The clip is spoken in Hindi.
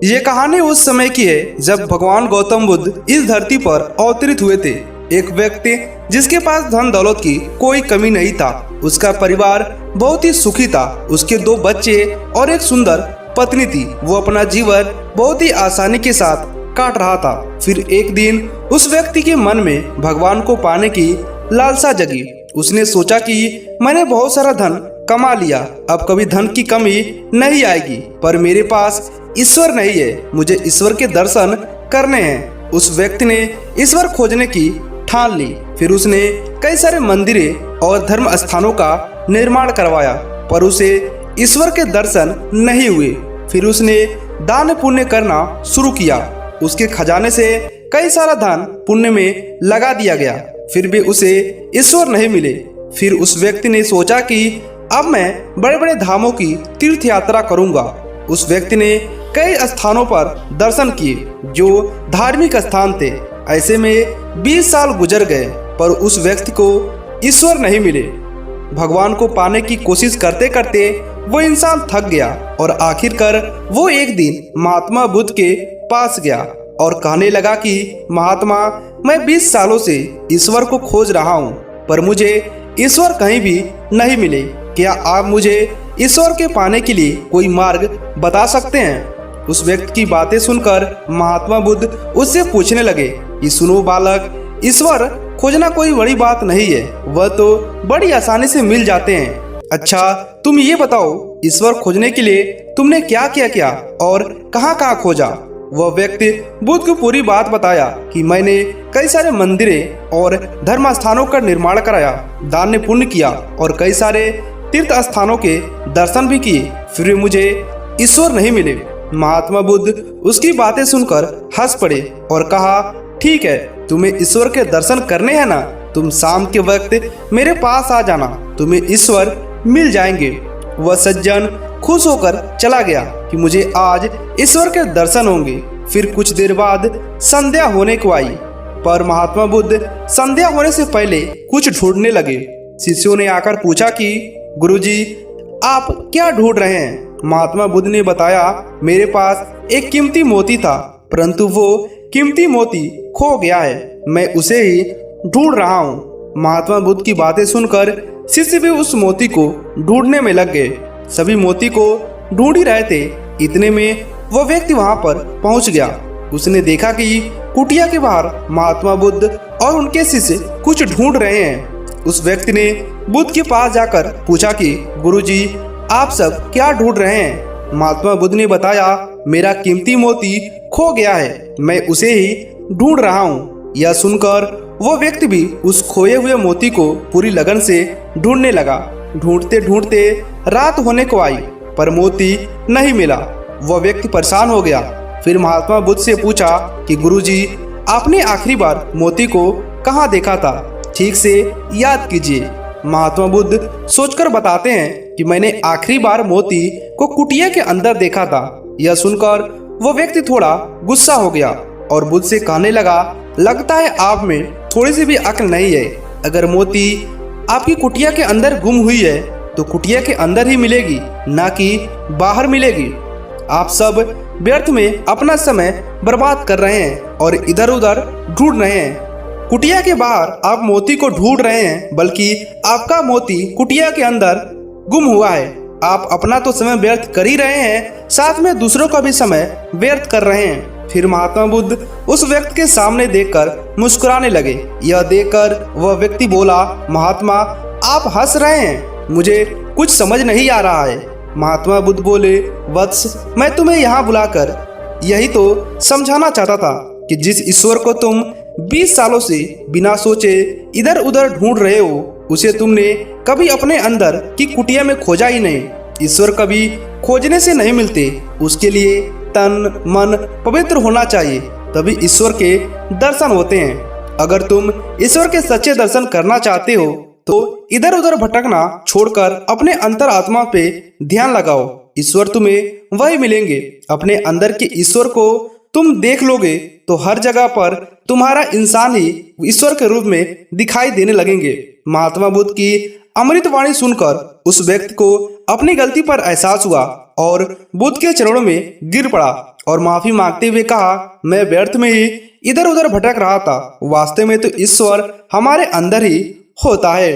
ये कहानी उस समय की है जब भगवान गौतम बुद्ध इस धरती पर अवतरित हुए थे। एक व्यक्ति जिसके पास धन दौलत की कोई कमी नहीं था। उसका परिवार बहुत ही सुखी था। उसके 2 बच्चे और एक सुंदर पत्नी थी। वो अपना जीवन बहुत ही आसानी के साथ काट रहा था। फिर एक दिन उस व्यक्ति के मन में भगवान को पाने की लालसा जगी। उसने सोचा कि मैंने बहुत सारा धन कमा लिया, अब कभी धन की कमी नहीं आएगी, पर मेरे पास ईश्वर नहीं है। मुझे ईश्वर के दर्शन करने हैं। उस व्यक्ति ने ईश्वर खोजने की ठान ली। फिर उसने कई सारे मंदिरें और धर्म स्थानों का निर्माण करवाया, पर उसे ईश्वर के दर्शन नहीं हुए। फिर उसने दान पुण्य करना शुरू किया। उसके खजाने से कई सारा धन पुण्य में लगा दिया गया, फिर भी उसे ईश्वर नहीं मिले। फिर उस व्यक्ति ने सोचा कि अब मैं बड़े बड़े धामों की तीर्थ यात्रा करूंगा। उस व्यक्ति ने कई स्थानों पर दर्शन किए जो धार्मिक स्थान थे। ऐसे में 20 साल गुजर गए, पर उस व्यक्ति को ईश्वर नहीं मिले। भगवान को पाने की कोशिश करते करते वो इंसान थक गया और आखिरकार वो एक दिन महात्मा बुद्ध के पास गया और कहने लगा कि महात्मा, मैं 20 सालों से ईश्वर को खोज रहा हूँ, पर मुझे ईश्वर कहीं भी नहीं मिले। क्या आप मुझे ईश्वर के पाने के लिए कोई मार्ग बता सकते हैं? उस व्यक्ति की बातें सुनकर महात्मा बुद्ध उससे पूछने लगे कि सुनो बालक, ईश्वर खोजना कोई बड़ी बात नहीं है, वह तो बड़ी आसानी से मिल जाते हैं। अच्छा, तुम ये बताओ, ईश्वर खोजने के लिए तुमने क्या क्या किया और कहाँ कहाँ खोजा? वह व्यक्ति बुद्ध को पूरी बात बताया कि मैंने कई सारे मंदिरें और धर्म स्थानों का निर्माण कराया, दान पुण्य किया और कई सारे तीर्थ स्थानों के दर्शन भी किए, फिर भी मुझे ईश्वर नहीं मिले। महात्मा बुद्ध उसकी बातें सुनकर हंस पड़े और कहा, ठीक है, तुम्हें ईश्वर के दर्शन करने हैं ना, तुम शाम के वक्त मेरे पास आ जाना, तुम्हें ईश्वर मिल जाएंगे। वह सज्जन खुश होकर चला गया कि मुझे आज ईश्वर के दर्शन होंगे। फिर कुछ देर बाद संध्या होने को आई, पर महात्मा बुद्ध संध्या होने से पहले कुछ ढूंढने लगे। शिष्यों ने आकर पूछा कि गुरुजी, आप क्या ढूंढ रहे हैं? महात्मा बुद्ध ने बताया, मेरे पास एक कीमती मोती था, परंतु वो कीमती मोती खो गया है, मैं उसे ही ढूंढ रहा हूँ। महात्मा बुद्ध की बातें सुनकर शिष्य भी उस मोती को ढूंढने में लग गए। सभी मोती को ढूंढ ही रहे थे, इतने में वह व्यक्ति वहां पर पहुंच गया। उसने देखा कि कुटिया के बाहर महात्मा बुद्ध और उनके शिष्य कुछ ढूंढ रहे हैं। उस व्यक्ति ने बुद्ध के पास जाकर पूछा कि गुरुजी, आप सब क्या ढूंढ रहे हैं? महात्मा बुद्ध ने बताया, मेरा कीमती मोती खो गया है, मैं उसे ही ढूंढ रहा हूँ। यह सुनकर वो व्यक्ति भी उस खोए हुए मोती को पूरी लगन से ढूंढने लगा। ढूंढते ढूंढते रात होने को आई, पर मोती नहीं मिला। वह व्यक्ति परेशान हो गया। फिर महात्मा बुद्ध से पूछा कि गुरुजी, आपने आखिरी बार मोती को कहाँ देखा था? ठीक से याद कीजिए। महात्मा बुद्ध सोचकर बताते हैं कि मैंने आखिरी बार मोती को कुटिया के अंदर देखा था। यह सुनकर वो व्यक्ति थोड़ा गुस्सा हो गया और बुद्ध से कहने लगा, लगता है आप में थोड़ी सी भी अक्ल नहीं है। अगर मोती आपकी कुटिया के अंदर गुम हुई है तो कुटिया के अंदर ही मिलेगी, ना कि बाहर मिलेगी। आप सब व्यर्थ में अपना समय बर्बाद कर रहे हैं और इधर उधर ढूंढ रहे हैं। कुटिया के बाहर आप मोती को ढूंढ रहे हैं, बल्कि आपका मोती कुटिया के अंदर गुम हुआ है। आप अपना तो समय व्यर्थ कर ही रहे हैं, साथ में दूसरों का भी समय व्यर्थ कर रहे हैं। फिर महात्मा बुद्ध उस व्यक्ति के सामने देखकर मुस्कुराने लगे। यह देखकर वह व्यक्ति बोला, महात्मा, आप हंस रहे हैं, मुझे कुछ समझ नहीं आ रहा है। महात्मा बुद्ध बोले, वत्स, मैं तुम्हें यहाँ बुलाकर यही तो समझाना चाहता था कि जिस ईश्वर को तुम 20 सालों से बिना सोचे इधर उधर ढूंढ रहे हो, उसे तुमने कभी अपने अंदर की कुटिया में खोजा ही नहीं। ईश्वर कभी खोजने से नहीं मिलते, उसके लिए तन मन पवित्र होना चाहिए, तभी ईश्वर के दर्शन होते हैं। अगर तुम ईश्वर के सच्चे दर्शन करना चाहते हो तो इधर उधर भटकना छोड़कर अपने अंतर आत्मा पे ध्यान लगाओ। ईश्वर तुम्हें वही मिलेंगे। अपने अंदर के ईश्वर को तुम देख लोगे तो हर जगह पर तुम्हारा इंसान ही ईश्वर के रूप में दिखाई देने लगेंगे। महात्मा बुद्ध की अमृत वाणी सुनकर उस व्यक्ति को अपनी गलती पर एहसास हुआ और बुद्ध के चरणों में गिर पड़ा और माफी मांगते हुए कहा, मैं व्यर्थ में ही इधर उधर भटक रहा था, वास्तव में तो ईश्वर हमारे अंदर ही होता है।